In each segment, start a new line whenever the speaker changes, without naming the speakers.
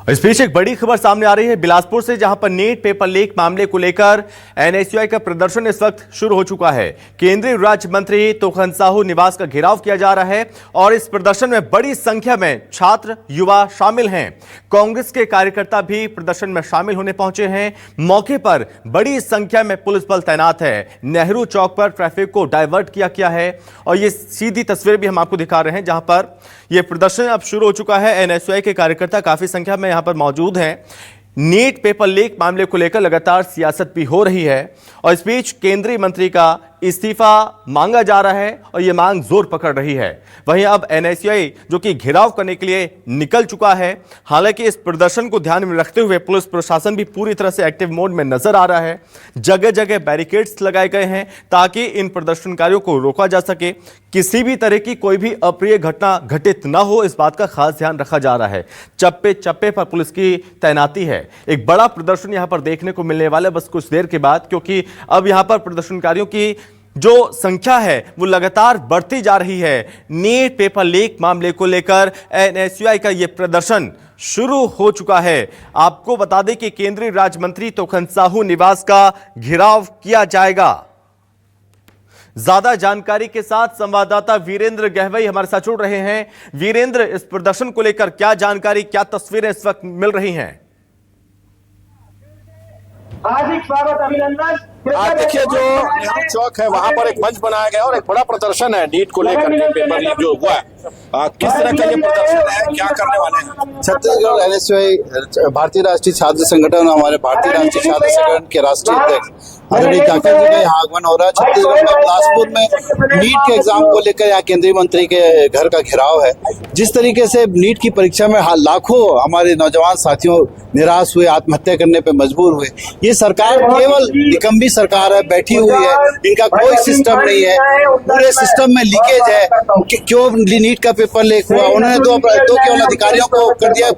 इस बीच एक बड़ी खबर सामने आ रही है बिलासपुर से, जहां पर नीट पेपर लीक मामले को लेकर एनएसयूआई का प्रदर्शन इस वक्त शुरू हो चुका है। केंद्रीय राज्य मंत्री तोखन साहू निवास का घेराव किया जा रहा है और इस प्रदर्शन में बड़ी संख्या में छात्र युवा शामिल हैं। कांग्रेस के कार्यकर्ता भी प्रदर्शन में शामिल होने पहुंचे हैं। मौके पर बड़ी संख्या में पुलिस बल तैनात है। नेहरू चौक पर ट्रैफिक को डायवर्ट किया गया है और ये सीधी तस्वीर भी हम आपको दिखा रहे हैं, जहां पर यह प्रदर्शन अब शुरू हो चुका है। एनएसयूआई के कार्यकर्ता काफी संख्या में यहां पर मौजूद हैं। नीट पेपर लीक मामले को लेकर लगातार सियासत भी हो रही है और इस बीच केंद्रीय मंत्री का इस्तीफा मांगा जा रहा है और यह मांग जोर पकड़ रही है। वहीं अब एनएसयूआई जो कि घेराव करने के लिए निकल चुका है। हालांकि इस प्रदर्शन को ध्यान में रखते हुए पुलिस प्रशासन भी पूरी तरह से एक्टिव मोड में नजर आ रहा है। जगह जगह बैरिकेड्स लगाए गए हैं ताकि इन प्रदर्शनकारियों को रोका जा सके, किसी भी तरह की कोई भी अप्रिय घटना घटित ना हो, इस बात का खास ध्यान रखा जा रहा है। चप्पे चप्पे पर पुलिस की तैनाती है। एक बड़ा प्रदर्शन यहां पर देखने को मिलने वाला है बस कुछ देर के बाद, क्योंकि अब यहां पर प्रदर्शनकारियों की जो संख्या है वो लगातार बढ़ती जा रही है। नीट पेपर लीक मामले को लेकर एनएसयूआई का यह प्रदर्शन शुरू हो चुका है। आपको बता दें कि केंद्रीय राज्य मंत्री तोखन साहू निवास का घेराव किया जाएगा। ज्यादा जानकारी के साथ संवाददाता वीरेंद्र गहवई हमारे साथ जुड़ रहे हैं। वीरेंद्र, इस प्रदर्शन को लेकर क्या जानकारी, क्या तस्वीरें इस वक्त मिल रही हैं?
हार्दिक स्वागत, अभिनंदन।
आज देखिए जो नेहरू चौक है वहां पर एक मंच बनाया गया और एक बड़ा प्रदर्शन है नीट को लेकर के पेपर लीक जो हुआ है। किस तरह का ये प्रदर्शन है, क्या करने वाले हैं?
छत्तीसगढ़ एनएसयूआई भारतीय राष्ट्रीय छात्र संगठन, हमारे भारतीय राष्ट्रीय छात्र संगठन के राष्ट्रीय अध्यक्ष आदरणीय काका जी का यहाँ आगमन हो रहा है। छत्तीसगढ़ में बिलासपुर में नीट के एग्जाम को लेकर यहाँ केंद्रीय मंत्री के घर का घेराव है। जिस तरीके से नीट की परीक्षा में लाखों हमारे नौजवान साथियों निराश हुए, आत्महत्या करने पे मजबूर हुए। ये सरकार केवल निकम्मी सरकार है, बैठी हुई है, इनका कोई सिस्टम नहीं है। पूरे सिस्टम में लीकेज है। क्यों नीट का पेपर लीक हुआ? उन्होंने दो केवल अधिकारियों को कर दिया।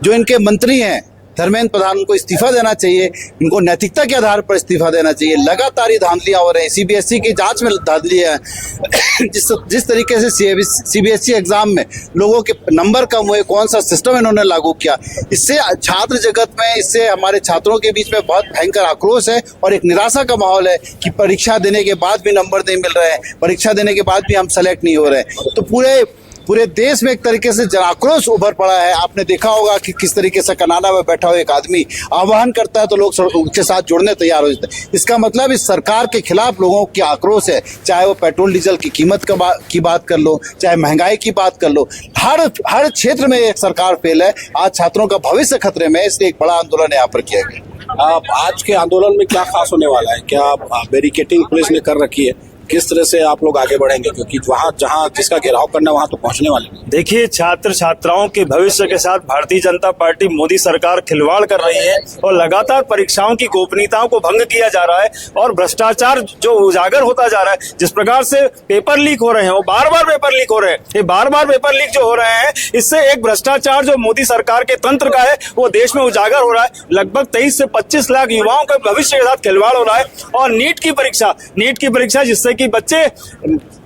जो इनके मंत्री हैं धर्मेंद्र प्रधान, उनको इस्तीफा देना चाहिए। इनको नैतिकता के आधार पर इस्तीफा देना चाहिए। लगातार ये धांधलियां हो रही हैं। सीबीएसई की जांच में धांधलियां हैं। जिस तरीके से सीबीएसई एग्जाम में लोगों के नंबर कम हुए, कौन सा सिस्टम इन्होंने लागू किया, इससे छात्र जगत में, इससे हमारे छात्रों के बीच में बहुत भयंकर आक्रोश है और एक निराशा का माहौल है कि परीक्षा देने के बाद भी नंबर नहीं मिल रहे हैं, परीक्षा देने के बाद भी हम सेलेक्ट नहीं हो रहे हैं। तो पूरे देश में एक तरीके से जनाक्रोश उभर पड़ा है। आपने देखा होगा कि किस तरीके से कनाडा में बैठा हुआ एक आदमी आह्वान करता है तो लोग उसके साथ जुड़ने तैयार हो जाते हैं। इसका मतलब इस सरकार के खिलाफ लोगों की आक्रोश है। चाहे वो पेट्रोल डीजल की कीमत की बात कर लो, चाहे महंगाई की बात कर लो, हर क्षेत्र में एक सरकार फेल है। आज छात्रों का भविष्य खतरे में, इसलिए एक बड़ा आंदोलन यहाँ पर किया गया।
आज के आंदोलन में क्या खास होने वाला है? क्या बैरिकेडिंग पुलिस ने कर रखी है? किस तरह से आप लोग आगे बढ़ेंगे, क्योंकि वहाँ जहाँ जिसका घेराव करना वहाँ तो पहुँचने वाले नहीं।
देखिए, छात्र छात्राओं के भविष्य के साथ भारतीय जनता पार्टी मोदी सरकार खिलवाड़ कर रही है और लगातार परीक्षाओं की गोपनीयताओं को भंग किया जा रहा है और भ्रष्टाचार जो उजागर होता जा रहा है। जिस प्रकार से पेपर लीक हो रहे हैं, वो बार बार पेपर लीक हो रहे हैं। ये बार बार पेपर लीक जो हो रहे हैं, इससे एक भ्रष्टाचार जो मोदी सरकार के तंत्र का है वो देश में उजागर हो रहा है। लगभग 23 से 25 लाख युवाओं के भविष्य के साथ खिलवाड़ हो रहा है। और नीट की परीक्षा जिससे कि बच्चे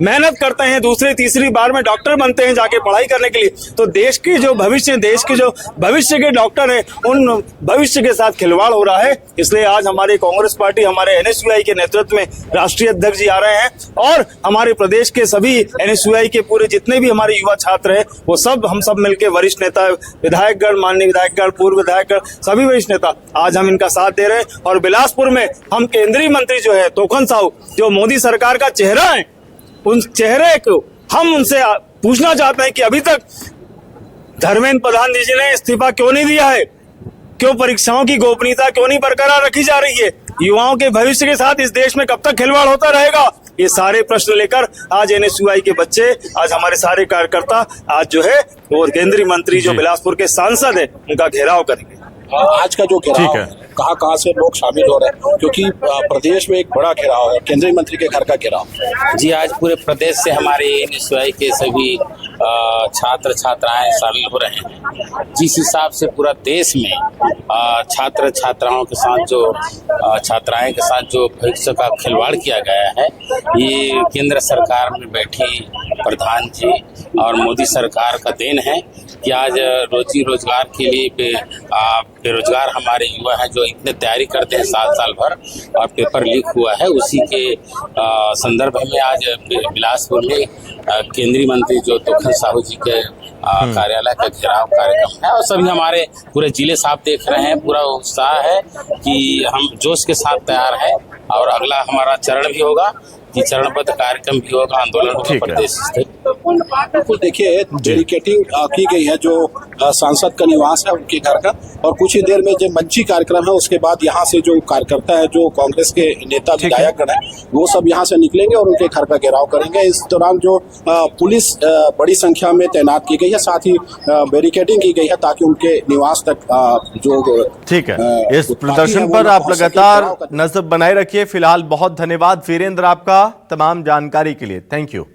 मेहनत करते हैं, दूसरी तीसरी बार में डॉक्टर बनते हैं जाके पढ़ाई करने के लिए, तो देश के जो भविष्य के डॉक्टर हैं, उन भविष्य के साथ खिलवाड़ हो रहा है। इसलिए आज हमारी कांग्रेस पार्टी, हमारे एनएसयूआई के नेतृत्व में राष्ट्रीय अध्यक्ष जी आ रहे हैं और हमारे प्रदेश के सभी एनएसयूआई के पूरे जितने भी हमारे युवा छात्र हैं, वो हम सब मिलकर वरिष्ठ नेता, विधायकगण, माननीय विधायकगण, पूर्व विधायकगण, सभी वरिष्ठ नेता आज हम इनका साथ दे रहे हैं। और बिलासपुर में हम केंद्रीय मंत्री जो है तोखन साहू, जो मोदी सरकार का चेहरा है, उन चेहरे को हम उनसे पूछना चाहते हैं कि अभी तक धर्मेंद्र प्रधान जी ने इस्तीफा क्यों नहीं दिया है? क्यों परीक्षाओं की गोपनीयता क्यों नहीं बरकरार रखी जा रही है? युवाओं के भविष्य के साथ इस देश में कब तक खिलवाड़ होता रहेगा? ये सारे प्रश्न लेकर आज एनएसयूआई के बच्चे, आज हमारे सारे कार्यकर्ता आज जो है वो केंद्रीय मंत्री जो बिलासपुर के सांसद है उनका घेराव करेंगे।
आज का जो घेराव है, कहाँ से लोग शामिल हो रहे हैं, क्योंकि प्रदेश में एक बड़ा घेराव है, केंद्रीय मंत्री के घर का घेराव।
जी, आज पूरे प्रदेश से हमारे एनएसयूआई के सभी छात्र छात्राएं शामिल हो रहे हैं। जिस हिसाब से पूरा देश में छात्र छात्राओं के साथ जो छात्राएं के साथ जो भविष्य का खिलवाड़ किया गया है, ये केंद्र सरकार में बैठी प्रधान जी और मोदी सरकार का देन है। कि आज रोजी रोजगार के लिए बेरोजगार हमारे युवा हैं जो इतने तैयारी करते हैं साल भर और पेपर लीक हुआ है, उसी के संदर्भ में आज बिलासपुर में केंद्रीय मंत्री जो तोखन साहू जी के कार्यालय का घेराव कार्यक्रम है और सभी हमारे पूरे जिले साहब देख रहे हैं। पूरा उत्साह है कि हम जोश के साथ तैयार हैं और अगला हमारा चरण भी होगा कि चरणबद्ध कार्यक्रम भी होगा, आंदोलन होगा प्रदेश स्थित।
बिल्कुल, देखिए बैरिकेडिंग की गई है जो सांसद का निवास है उनके घर का, और कुछ ही देर में जो मंची कार्यक्रम है उसके बाद यहाँ से जो कार्यकर्ता है, जो कांग्रेस के नेता विधायकगण है, वो सब यहाँ से निकलेंगे और उनके घर का घेराव करेंगे। इस दौरान जो पुलिस बड़ी संख्या में तैनात की गई है, साथ ही बैरिकेडिंग की गई है ताकि उनके निवास तक जो
ठीक है। इस प्रदर्शन पर आप लगातार नजर बनाए रखिए। फिलहाल बहुत धन्यवाद वीरेंद्र आपका तमाम जानकारी के लिए। Thank you.